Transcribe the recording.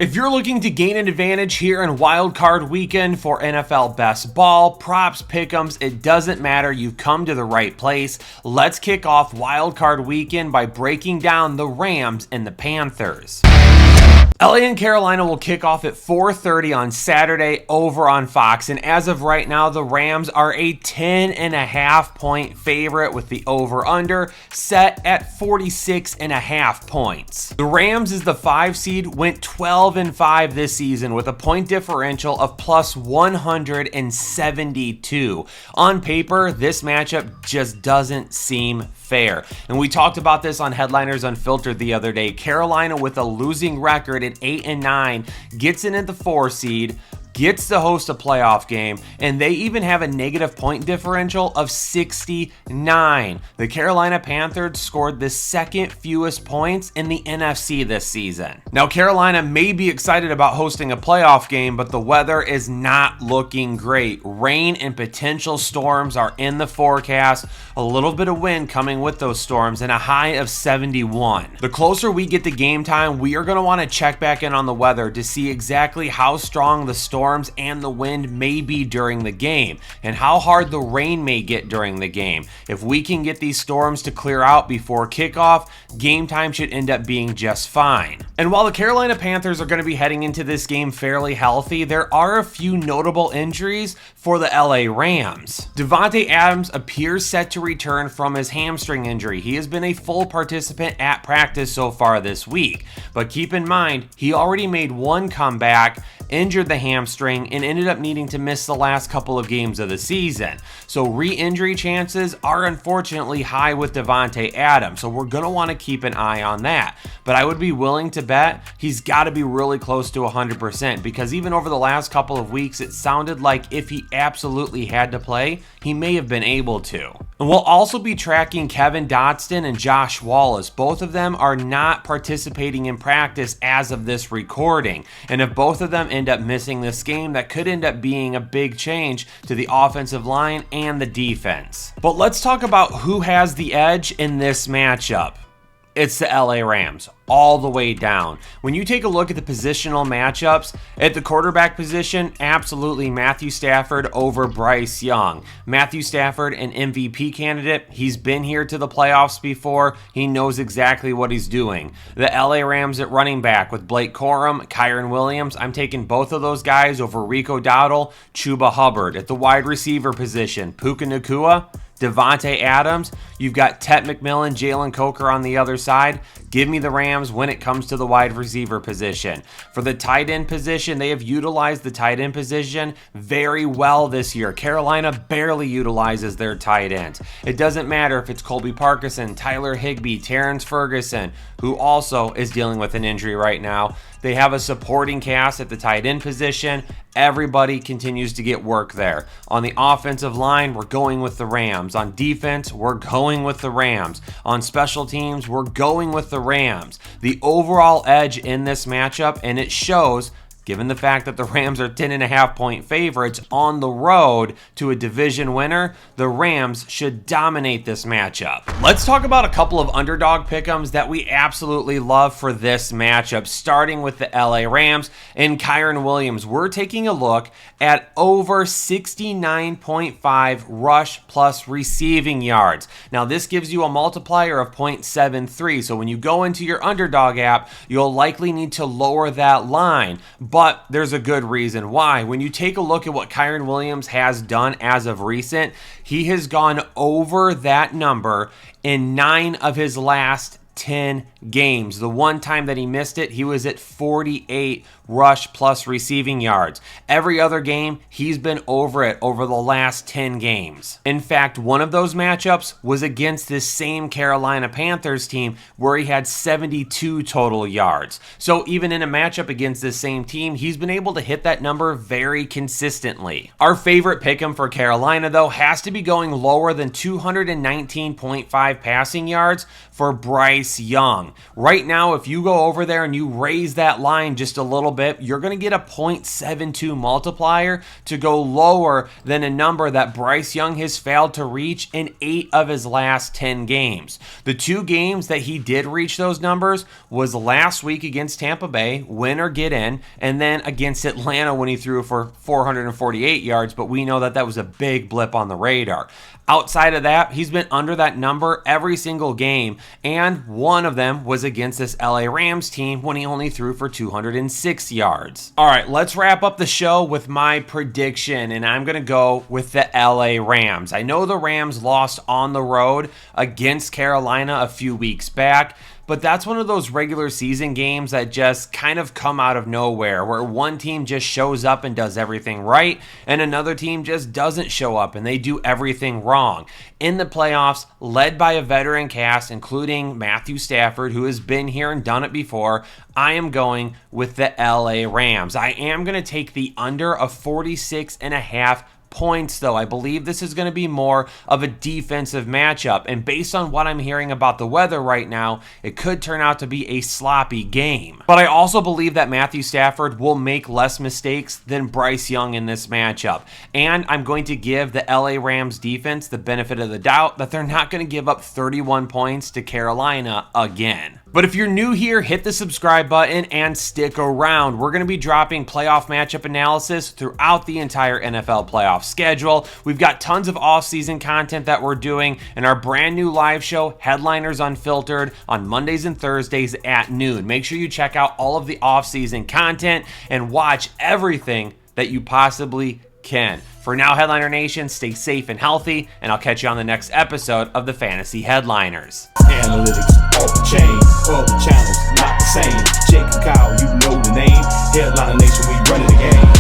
If you're looking to gain an advantage here in Wildcard Weekend for NFL Best Ball, props, pick'ems, it doesn't matter, you've come to the right place. Let's kick off Wildcard Weekend by breaking down the Rams and the Panthers. LA and Carolina will kick off at 4:30 on Saturday over on Fox, and as of right now, the Rams are a 10.5 point favorite with the over-under set at 46.5 points. The Rams is the 5 seed, went 12-5 this season with a point differential of plus 172. On paper, this matchup just doesn't seem fair. And we talked about this on Headliners Unfiltered the other day. Carolina with a losing record at 8-9 gets in at the 4 seed, gets to host a playoff game, and they even have a negative point differential of 69. The Carolina Panthers scored the second fewest points in the NFC this season. Now, Carolina may be excited about hosting a playoff game, but the weather is not looking great. Rain and potential storms are in the forecast, a little bit of wind coming with those storms, and a high of 71. The closer we get to game time, we are going to want to check back in on the weather to see exactly how strong the storms and the wind may be during the game, and how hard the rain may get during the game. If we can get these storms to clear out before kickoff, game time should end up being just fine. And while the Carolina Panthers are going to be heading into this game fairly healthy, there are a few notable injuries for the LA Rams. Davante Adams appears set to return from his hamstring injury. He has been a full participant at practice so far this week, but keep in mind, he already made one comeback, injured the hamstring, and ended up needing to miss the last couple of games of the season. So re-injury chances are unfortunately high with Davante Adams, so we're going to want to keep an eye on that. But I would be willing to bet he's got to be really close to 100%, because even over the last couple of weeks, it sounded like if he absolutely had to play, he may have been able to. And we'll also be tracking Kevin Dotson and Josh Wallace. Both of them are not participating in practice as of this recording. And if both of them end up missing this game, that could end up being a big change to the offensive line and the defense. But let's talk about who has the edge in this matchup. It's the LA Rams, all the way down. When you take a look at the positional matchups, at the quarterback position, absolutely Matthew Stafford over Byrce Young. Matthew Stafford, an MVP candidate. He's been here to the playoffs before. He knows exactly what he's doing. The LA Rams at running back with Blake Corum, Kyren Williams. I'm taking both of those guys over Rico, Dowdle, Chuba Hubbard. At the wide receiver position, Puka Nacua, Davante Adams. You've got McMillen, Jalen Coker on the other side. Give me the Rams when it comes to the wide receiver position. For the tight end position, they have utilized the tight end position very well this year. Carolina barely utilizes their tight ends. It doesn't matter if it's Colby Parkinson, Tyler Higbee, Terrence Ferguson, who also is dealing with an injury right now. They have a supporting cast at the tight end position. Everybody continues to get work there. On the offensive line, we're going with the Rams. On defense, we're going with the Rams. On special teams, we're going with the Rams. The overall edge in this matchup, and it shows, given the fact that the Rams are 10.5 point favorites on the road to a division winner, the Rams should dominate this matchup. Let's talk about a couple of underdog pick'ems that we absolutely love for this matchup, starting with the LA Rams and Kyren Williams. We're taking a look at over 69.5 rush plus receiving yards. Now, this gives you a multiplier of 0.73, so when you go into your underdog app, you'll likely need to lower that line. But there's a good reason why. When you take a look at what Kyren Williams has done as of recent, he has gone over that number in 9 of his last 10 games. The one time that he missed it, he was at 48 rush plus receiving yards. Every other game, he's been over it over the last 10 games. In fact, one of those matchups was against this same Carolina Panthers team where he had 72 total yards. So even in a matchup against this same team, he's been able to hit that number very consistently. Our favorite pick'em for Carolina, though, has to be going lower than 219.5 passing yards for Byrce Young. Right now, if you go over there and you raise that line just a little bit, you're going to get a 0.72 multiplier to go lower than a number that Byrce Young has failed to reach in 8 of his last 10 games. The 2 games that he did reach those numbers was last week against Tampa Bay, win or get in, and then against Atlanta when he threw for 448 yards, but we know that that was a big blip on the radar. Outside of that, he's been under that number every single game, and one of them was against this LA Rams team when he only threw for 206 yards. All right, let's wrap up the show with my prediction, and I'm going to go with the LA Rams. I know the Rams lost on the road against Carolina a few weeks back, but that's one of those regular season games that just kind of come out of nowhere, where one team just shows up and does everything right, and another team just doesn't show up and they do everything wrong. In the playoffs, led by a veteran cast, including Matthew Stafford, who has been here and done it before, I am going with the LA Rams. I am going to take the under of 46.5 points, though. I believe this is going to be more of a defensive matchup, and based on what I'm hearing about the weather right now, it could turn out to be a sloppy game. But I also believe that Matthew Stafford will make less mistakes than Byrce Young in this matchup, and I'm going to give the LA Rams defense the benefit of the doubt that they're not going to give up 31 points to Carolina again. But if you're new here, hit the subscribe button and stick around. We're going to be dropping playoff matchup analysis throughout the entire NFL playoff schedule. We've got tons of off-season content that we're doing in our brand new live show, Headliners Unfiltered, on Mondays and Thursdays at noon. Make sure you check out all of the off-season content and watch everything that you possibly can. For now, Headliner Nation, stay safe and healthy, and I'll catch you on the next episode of the Fantasy Headliners. Analytics off the chain, all the channels not the same. Jake and Kyle, you know the name. Headliner Nation, we running the game.